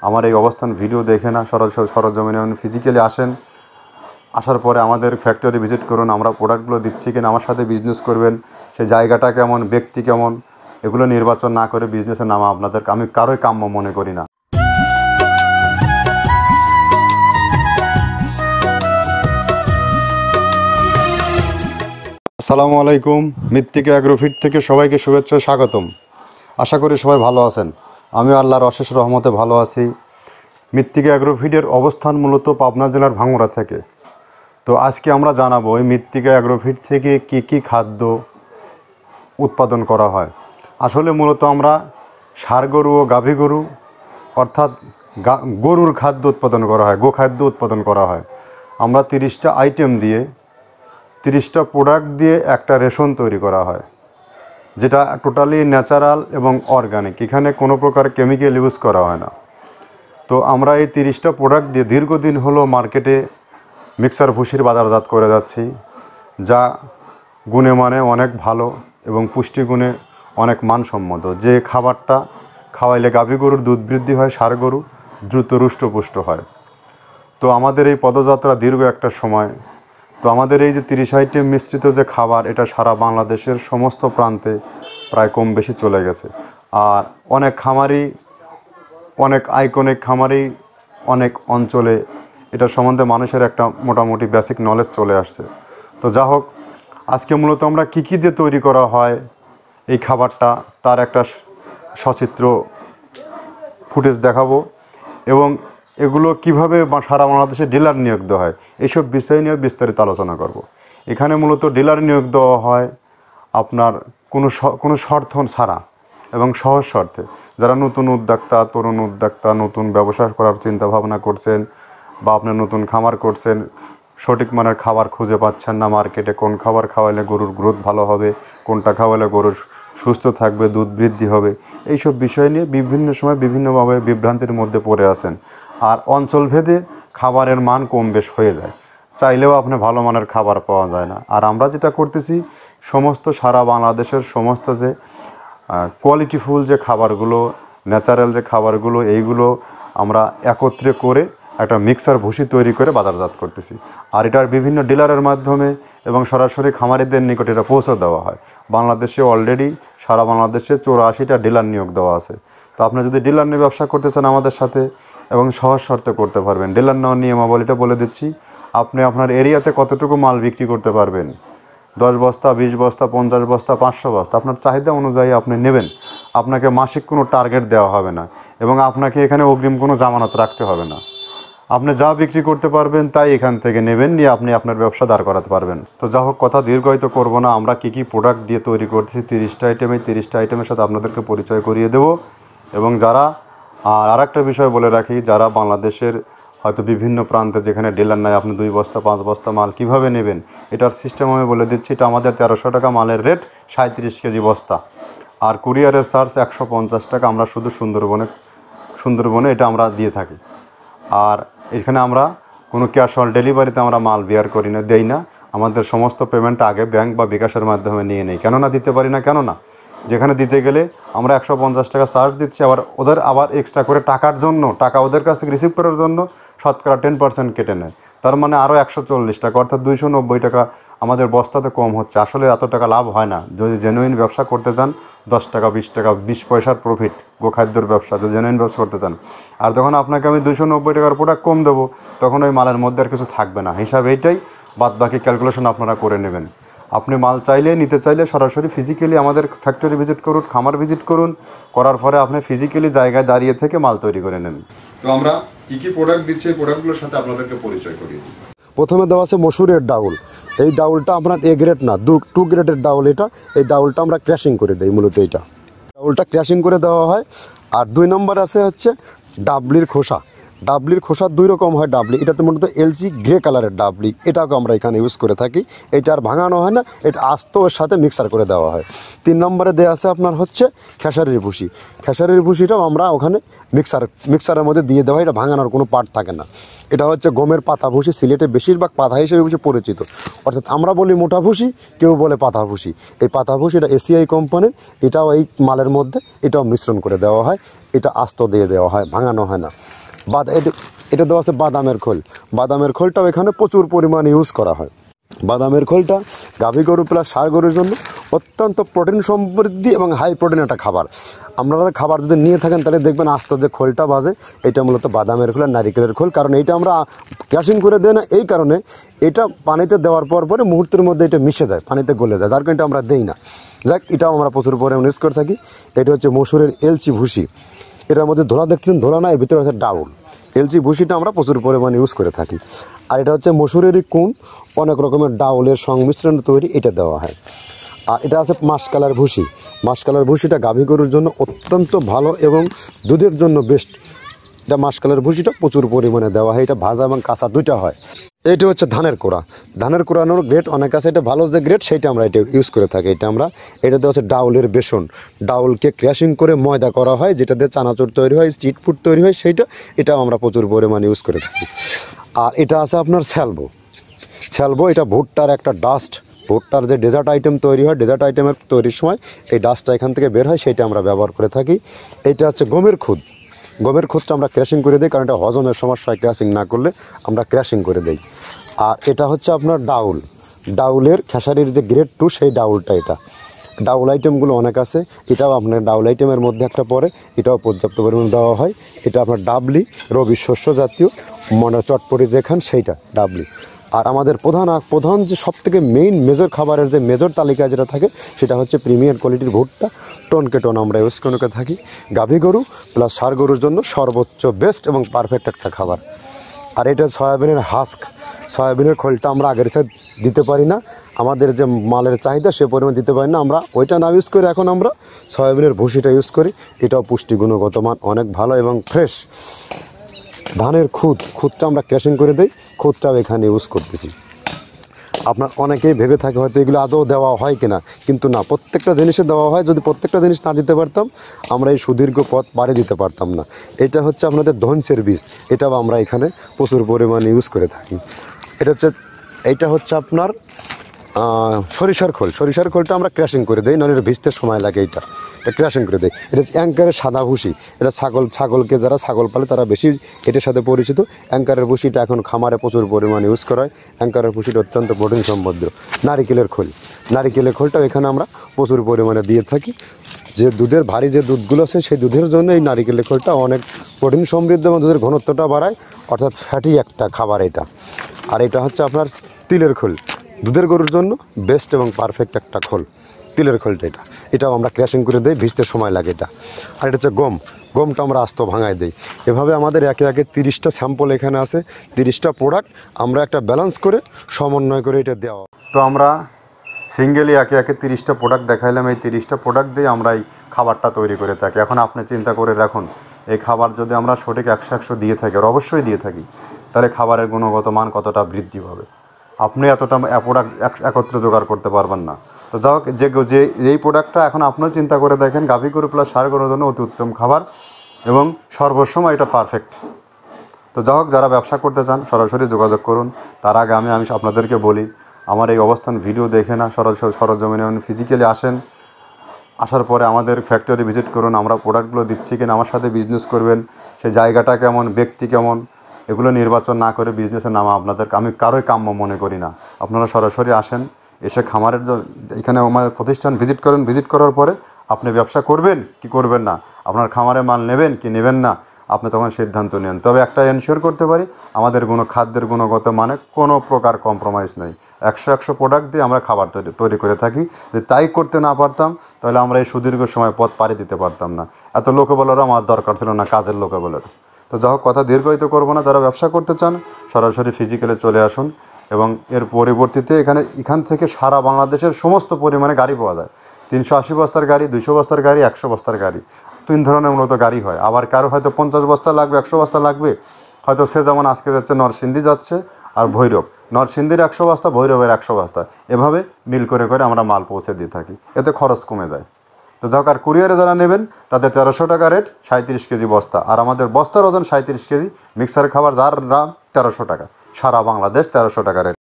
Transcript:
আমার এই অবস্থান ভিডিও দেখে না, সরজমিনে ফিজিক্যালি আসেন। আসার পরে আমাদের ফ্যাক্টরি ভিজিট করুন, আমরা প্রোডাক্টগুলো দিচ্ছি কিনা, আমার সাথে বিজনেস করবেন, সে জায়গাটা কেমন, ব্যক্তি কেমন, এগুলো নির্বাচন না করে বিজনেসের নামা আমি কারোই কাম্য মনে করি না। আসসালামু আলাইকুম, মৃত্তিকা অ্যাগ্রোফিট থেকে সবাইকে শুভেচ্ছা, স্বাগতম। আশা করি সবাই ভালো আছেন। আমি আল্লাহর অশেষ রহমতে ভালো আছি। মৃত্তিকা অ্যাগ্রোফিটের অবস্থান মূলত পাবনা জেলার ভাঙ্গুড়া থেকে। তো আজকে আমরা জানাবো এই মৃত্তিকা অ্যাগ্রোফিট থেকে কি খাদ্য উৎপাদন করা হয়। আসলে মূলত আমরা ষাঁড় গরু ও গাভী গরু অর্থাৎ গরুর খাদ্য উৎপাদন করা হয়, গোখাদ্য উৎপাদন করা হয়। আমরা 30টা আইটেম দিয়ে 30টা প্রোডাক্ট দিয়ে একটা রেশন তৈরি করা হয়, যেটা টোটালি ন্যাচারাল এবং অর্গানিক। এখানে কোনো প্রকার কেমিক্যাল ইউজ করা হয় না। তো আমরা এই 30টা প্রোডাক্ট দিয়ে দীর্ঘদিন হলো মার্কেটে মিক্সার ভুসির বাজারজাত করে যাচ্ছি, যা গুণে মানে অনেক ভালো এবং পুষ্টিগুণে অনেক মানসম্মত। যে খাবারটা খাওয়াইলে গাভী গরুর দুধ বৃদ্ধি হয়, ষাঁড় গরু দ্রুত রুষ্টপুষ্ট হয়। তো আমাদের এই পদযাত্রা দীর্ঘ একটা সময়। তো আমাদের এই যে 30 আইটেম মিশ্রিত যে খাবার, এটা সারা বাংলাদেশের সমস্ত প্রান্তে প্রায় কম বেশি চলে গেছে। আর অনেক খামারি, অনেক আইকনিক খামারি, অনেক অঞ্চলে এটা সম্বন্ধে মানুষের একটা মোটামুটি বেসিক নলেজ চলে আসছে। তো যা হোক, আজকে মূলত আমরা কী দিয়ে তৈরি করা হয় এই খাবারটা, তার একটা সচিত্র ফুটেজ দেখাবো এবং এগুলো কিভাবে সারা বাংলাদেশে ডিলার নিয়োগ দেওয়া হয়, এইসব বিষয় নিয়ে বিস্তারিত আলোচনা করব। এখানে মূলত ডিলার নিয়োগ দেওয়া হয় আপনার কোনো শর্ত ছাড়া এবং সহজ শর্তে। যারা নতুন উদ্যোক্তা, তরুণ উদ্যোক্তা, নতুন ব্যবসা করার চিন্তা ভাবনা করছেন বা আপনার নতুন খামার করছেন, সঠিক মানের খাবার খুঁজে পাচ্ছেন না মার্কেটে, কোন খাবার খাওয়ালে গরুর গ্রোথ ভালো হবে, কোনটা খাওয়ালে গরুর সুস্থ থাকবে, দুধ বৃদ্ধি হবে, এইসব বিষয় নিয়ে বিভিন্ন সময় বিভিন্নভাবে বিভ্রান্তির মধ্যে পড়ে আছেন। আর অঞ্চলভেদে খাবারের মান কম বেশ হয়ে যায়, চাইলেও আপনি ভালো মানের খাবার পাওয়া যায় না। আর আমরা যেটা করতেছি, সমস্ত সারা বাংলাদেশের সমস্ত যে কোয়ালিটিফুল যে খাবারগুলো, ন্যাচারাল যে খাবারগুলো, এইগুলো আমরা একত্রে করে একটা মিক্সার ভুসি তৈরি করে বাজারজাত করতেছি। আর এটার বিভিন্ন ডিলারের মাধ্যমে এবং সরাসরি খামারিদের নিকট এটা পৌঁছে দেওয়া হয়। বাংলাদেশে অলরেডি সারা বাংলাদেশে 84টা ডিলার নিয়োগ দেওয়া আছে। তো আপনি যদি ডিলার নিয়ে ব্যবসা করতে চান আমাদের সাথে এবং সহজ শর্তে করতে পারবেন। ডিলার নেওয়ার নিয়মাবলীটা বলে দিচ্ছি। আপনি আপনার এরিয়াতে কতটুকু মাল বিক্রি করতে পারবেন, 10 বস্তা, 20 বস্তা, 50 বস্তা, 500 বস্তা, আপনার চাহিদা অনুযায়ী আপনি নেবেন। আপনাকে মাসিক কোনো টার্গেট দেওয়া হবে না এবং আপনাকে এখানে অগ্রিম কোনো জামানত রাখতে হবে না। আপনি যা বিক্রি করতে পারবেন তাই এখান থেকে নেবেন, নিয়ে আপনি আপনার ব্যবসা দাঁড় করাতে পারবেন। তো যা হোক, কথা দীর্ঘায়িত করবো না। আমরা কী প্রোডাক্ট দিয়ে তৈরি করতেছি 30টা আইটেম, এই 30টা আইটেমের সাথে আপনাদেরকে পরিচয় করিয়ে দেবো। এবং যারা আর একটা বিষয় বলে রাখি, যারা বাংলাদেশের হয়তো বিভিন্ন প্রান্তে যেখানে ডিলার নাই, আপনি 2 বস্তা 5 বস্তা মাল কিভাবে নেবেন, এটার সিস্টেম আমি বলে দিচ্ছি। এটা আমাদের 1300 টাকা মালের রেট, 37 কেজি বস্তা। আর কুরিয়ারের চার্জ 150 টাকা। আমরা শুধু সুন্দরবনে এটা আমরা দিয়ে থাকি। আর এখানে আমরা কোনো ক্যাশ অন ডেলিভারিতে আমরা মাল বেয়ার করি না, দেই না। আমাদের সমস্ত পেমেন্ট আগে ব্যাংক বা বিকাশের মাধ্যমে নিয়ে নেই। কেননা দিতে পারি না, কেননা যেখানে দিতে গেলে আমরা 150 টাকা চার্জ দিচ্ছি, ওদের আবার এক্সট্রা করে টাকা ওদের কাছ থেকে রিসিভ করার জন্য শতকরা 10% কেটে নেয়। তার মানে আরও 140 টাকা, অর্থাৎ 290 টাকা আমাদের বস্তাতে কম হচ্ছে। আসলে এত টাকা লাভ হয় না। যদি জেনুইন ব্যবসা করতে চান, 10 টাকা 20 টাকা 20 পয়সার প্রফিট গোখাদ্যর ব্যবসা, যদি জেনুইন ব্যবসা করতে চান। আর যখন আপনাকে আমি 290 টাকার প্রোডাক্ট কম দেবো, তখন ওই মালের মধ্যে আর কিছু থাকবে না। হিসাব এইটাই, বাদ বাকি ক্যালকুলেশন আপনারা করে নেবেন। আপনি মাল চাইলে, নিতে চাইলে সরাসরি ফিজিক্যালি আমাদের ফ্যাক্টরি ভিজিট করুন, খামার ভিজিট করুন। করার পরে আপনি ফিজিক্যালি জায়গায় দাঁড়িয়ে থেকে মাল তৈরি করে নেন। তো আমরা কী প্রোডাক্ট দিচ্ছি, এই প্রোডাক্টগুলোর সাথে আপনাদেরকে পরিচয় করিয়ে দিই। প্রথমে দেওয়া আছে মসুরের ডাউল। এই ডাউলটা আপনার এ গ্রেড না, 2 গ্রেডের ডাউল এটা। এই ডাউলটা আমরা ক্র্যাশিং করে দিই, মূলত এইটা ডাউলটা ক্র্যাশিং করে দেওয়া হয়। আর 2 নম্বর আছে হচ্ছে ডাবলির খোসা। ডাবলির খোসা 2 রকম হয় ডাবলি, এটাতে মূলত এলচি গ্রে কালারের ডাবলি, এটাকে আমরা এখানে ইউজ করে থাকি। এটা আর ভাঙানো হয় না, এটা আস্ত ওর সাথে মিক্সার করে দেওয়া হয়। 3 নম্বরে দেওয়া আছে আপনার হচ্ছে খেসারির ভুসি। খেসারির ভুসিটাও আমরা ওখানে মিক্সারের মধ্যে দিয়ে দেওয়া হয়, এটা ভাঙানোর কোনো পার্ট থাকে না। এটা হচ্ছে গমের পাতা ভুসি, সিলেটে বেশিরভাগ পাতা হিসেবে পরিচিত, অর্থাৎ আমরা বলি মোটা ভুসি, কেউ বলে পাতা ভুসি। এই পাতা ভুসি এটা এসিআই কোম্পানির, এটাও এই মালের মধ্যে এটাও মিশ্রণ করে দেওয়া হয়, এটা আস্ত দিয়ে দেওয়া হয়, ভাঙানো হয় না। এটা দেওয়া আছে বাদামের খোল। বাদামের খোলটাও এখানে প্রচুর পরিমাণে ইউজ করা হয়। বাদামের খোলটা গাভী গরু প্লাস ষাঁড় গরুর জন্য অত্যন্ত প্রোটিন সমৃদ্ধি এবং হাই প্রোটিন একটা খাবার। আপনারা খাবার যদি নিয়ে থাকেন তাহলে দেখবেন আস্ত যে খোলটা বাজে, এটা মূলত বাদামের খোল আর নারিকেলের খোল। কারণ এইটা আমরা ক্রাশিং করে দেয় না, এই কারণে এটা পানিতে দেওয়ার পরে মুহূর্তের মধ্যে এটা মিশে যায়, পানিতে গলে যায়, যার কারণে এটা আমরা দেই না। যাক, এটাও আমরা প্রচুর পরিমাণে ইউজ করে থাকি। এটা হচ্ছে মসুরের এলচি ভুসি, এটার মধ্যে ধোলা দেখছেন, ধোলা না, এর ভিতরে হচ্ছে ডাউল। এলচি ভুসিটা আমরা প্রচুর পরিমাণে ইউজ করে থাকি। আর এটা হচ্ছে মসুরেরই কুন, অনেক রকমের ডাউলের সংমিশ্রণ তৈরি, এটা দেওয়া হয়। আর এটা আছে মাসকালার ভুসি। মাসকালার ভুসিটা গাভী গরুর জন্য অত্যন্ত ভালো এবং দুধের জন্য বেস্ট। এটা মাসকালার ভুসিটা প্রচুর পরিমাণে দেওয়া হয়, এটা ভাজা এবং কাঁচা দুইটা হয়। এটা হচ্ছে ধানের কোড়া। ধানের কোড়ানোর গ্রেড অনেক আছে, এটা ভালো যে গ্রেড সেইটা আমরা এটা ইউজ করে থাকি। এটা দেওয়া হচ্ছে ডাউলের বেসন। ডাউলকে ক্র্যাশিং করে ময়দা করা হয়, যেটা দিয়ে চানাচুর তৈরি হয়, স্ট্রিট ফুড তৈরি হয়, এটাও আমরা প্রচুর পরিমাণে ইউজ করে থাকি। আর এটা আছে আপনার স্যালবো। এটা ভুট্টার একটা ডাস্ট, ভুট্টার যে ডেজার্ট আইটেম তৈরি হয়, ডেজার্ট আইটেমের তৈরির সময় এই ডাস্টটা এখান থেকে বের হয়, সেইটা আমরা ব্যবহার করে থাকি। এটা হচ্ছে গমের খুদ। গমের খুদটা আমরা ক্র্যাশিং করে দিই, কারণ এটা হজমের সমস্যা হয়, ক্র্যাশিং না করলে আমরা ক্র্যাশিং করে দিই। আর এটা হচ্ছে আপনার ডাউলের খেসারির যে গ্রেড 2 সেই ডাউলটা। এটা ডাউল আইটেমগুলো অনেক আছে, এটাও আপনার ডাউল আইটেমের মধ্যে একটা পড়ে, এটাও পর্যাপ্ত পরিমাণ দেওয়া হয়। এটা আপনার ডাবলি, রবি শস্য জাতীয় চটপটি যেখান সেইটা ডাবলি। আর আমাদের প্রধান যে সবথেকে মেইন মেজর খাবারের যে মেজর তালিকা যেটা থাকে, সেটা হচ্ছে প্রিমিয়ার কোয়ালিটির ভুট্টা, টনকে টন আমরা ইউজ করে থাকি। গাভী গরু প্লাস ষাঁড় গরুর জন্য সর্বোচ্চ বেস্ট এবং পারফেক্ট একটা খাবার। আর এটা সয়াবিনের হাস্ক, সয়াবিনের খোলটা আমরা আগের চাই দিতে পারি না, আমাদের যে মালের চাহিদা সে পরিমাণ দিতে পারি না, আমরা ওইটা না ইউজ করে এখন আমরা সয়াবিনের ভুসিটা ইউজ করি। এটাও পুষ্টি গুণগত মান অনেক ভালো এবং ফ্রেশ। ধানের খুদটা আমরা ক্র্যাশিং করে দিই, খুদটাও এখানে ইউজ করতেছি। আপনার অনেকেই ভেবে থাকে হয়তো এগুলো আদৌ দেওয়া হয় কিনা, কিন্তু না, প্রত্যেকটা জিনিসে দেওয়া হয়। যদি প্রত্যেকটা জিনিস না দিতে পারতাম আমরা এই সুদীর্ঘ পথ পাড়ি দিতে পারতাম না। এটা হচ্ছে আপনাদের ধনসের বীজ, এটাও আমরা এখানে প্রচুর পরিমাণে ইউজ করে থাকি। এইটা হচ্ছে আপনার সরিষার খোলটা আমরা ক্র্যাশিং করে দিই, নাহলে এটা ভিজতে সময় লাগে। এটা ক্র্যাশিং করে দেয়। এটা অ্যাঙ্কারের সাদা ভুসি, এটা ছাগলকে যারা ছাগল পালে তারা বেশি এটার সাথে পরিচিত। অ্যাঙ্কারের ভুসিটা এখন খামারে প্রচুর পরিমাণে ইউজ করা হয়। অ্যাঙ্কারের ভুসিটা অত্যন্ত প্রোটিন সমৃদ্ধ। নারিকেলের খোলটাও এখানে আমরা প্রচুর পরিমাণে দিয়ে থাকি। যে দুধের ভারী যে দুধগুলো আছে সেই দুধের জন্য এই নারিকেলের খোলটা অনেক প্রোটিন সমৃদ্ধ এবং দুধের ঘনত্বটা বাড়ায়, অর্থাৎ ফ্যাটি একটা খাবার এটা। আর এটা হচ্ছে আপনার তিলের খোল, দুধের গরুর জন্য বেস্ট এবং পারফেক্ট একটা খোল, তিলের খোলটা। এটাও আমরা ক্র্যাশিং করে দিই, ভিজতে সময় লাগে এটা। আর এটা হচ্ছে গমটা আমরা আস্ত ভাঙায় দিই। এভাবে আমাদের একে 30টা স্যাম্পল এখানে আছে, 30টা প্রোডাক্ট আমরা একটা ব্যালেন্স করে সমন্বয় করে এটা দেওয়া। তো আমরা সিঙ্গেলি একে 30টা প্রোডাক্ট দেখাইলাম, এই 30টা প্রোডাক্ট দিয়ে আমরা এই খাবারটা তৈরি করে থাকি। এখন আপনি চিন্তা করে রাখুন, এই খাবার যদি আমরা সঠিক 100 দিয়ে থাকি, আর অবশ্যই দিয়ে থাকি, তাহলে খাবারের গুণগত মান কতটা বৃদ্ধি পাবে। আপনি এতটা প্রোডাক্ট একত্রে জোগাড় করতে পারবেন না। তো যাই হোক, যে এই প্রোডাক্টটা এখন আপনিও চিন্তা করে দেখেন, গাভী গরু প্লাস ষাঁড় গরুর জন্য অতি উত্তম খাবার এবং সর্বসময় এটা পারফেক্ট। তো যাই হোক, যারা ব্যবসা করতে চান সরাসরি যোগাযোগ করুন। তার আগে আমি আপনাদেরকে বলি, আমার এই অবস্থান ভিডিও দেখে না, সরজমিনে ফিজিক্যালি আসেন। আসার পরে আমাদের ফ্যাক্টরি ভিজিট করুন, আমরা প্রোডাক্টগুলো দিচ্ছি কিনা, আমার সাথে বিজনেস করবেন। সেই জায়গাটা কেমন, ব্যক্তি কেমন, এগুলো নির্বাচন না করে বিজনেসের নামে আমি কারোই কাম্য মনে করি না। আপনারা সরাসরি আসেন, এসে খামারের এখানে আমার প্রতিষ্ঠান ভিজিট করেন। ভিজিট করার পরে আপনি ব্যবসা করবেন কি করবেন না, আপনার খামারে মাল নেবেন কি নেবেন না, আপনি তখন সিদ্ধান্ত নেন। তবে একটা এনশিওর করতে পারি, আমাদের খাদ্যের গুণগত মানে কোনো প্রকার কম্প্রোমাইজ নেই। 100 প্রোডাক্ট দিয়ে আমরা খাবার তৈরি করে থাকি। যদি তাই করতে না পারতাম তাহলে আমরা এই সুদীর্ঘ সময় পথ পাড়ি দিতে পারতাম না। এত লোকবলেরও আমার দরকার ছিল না, কাজের লোকবলের। তো যাই হোক, কথা দীর্ঘায়িত করবো না। যারা ব্যবসা করতে চান সরাসরি ফিজিক্যালে চলে আসুন, এবং এর পরিবর্তিতে এখান থেকে সারা বাংলাদেশের সমস্ত পরিমাণে গাড়ি পাওয়া যায়। 380 বস্তার গাড়ি, 200 বস্তার গাড়ি, 100 বস্তার গাড়ি, 3 ধরনের মূলত গাড়ি হয়। আবার কারো হয়তো 50 বস্তা লাগবে, 100 বস্তা লাগবে, হয়তো সে যেমন আজকে যাচ্ছে নরসিংদী যাচ্ছে আর ভৈরব, নরসিংদীর 100 বস্তা, ভৈরবের 100 বস্তা, এভাবে মিল করে করে আমরা মাল পৌঁছে দিয়ে থাকি, এতে খরচ কমে যায়। তো যাক, আর কুরিয়ারে যারা নেবেন তাদের 1300 টাকা রেট, 37 কেজি বস্তা, আর আমাদের বস্তার ওজন 37 কেজি, মিক্সার খাবার যার দাম 1300 টাকা, সারা বাংলাদেশ 1300 টাকা রেট।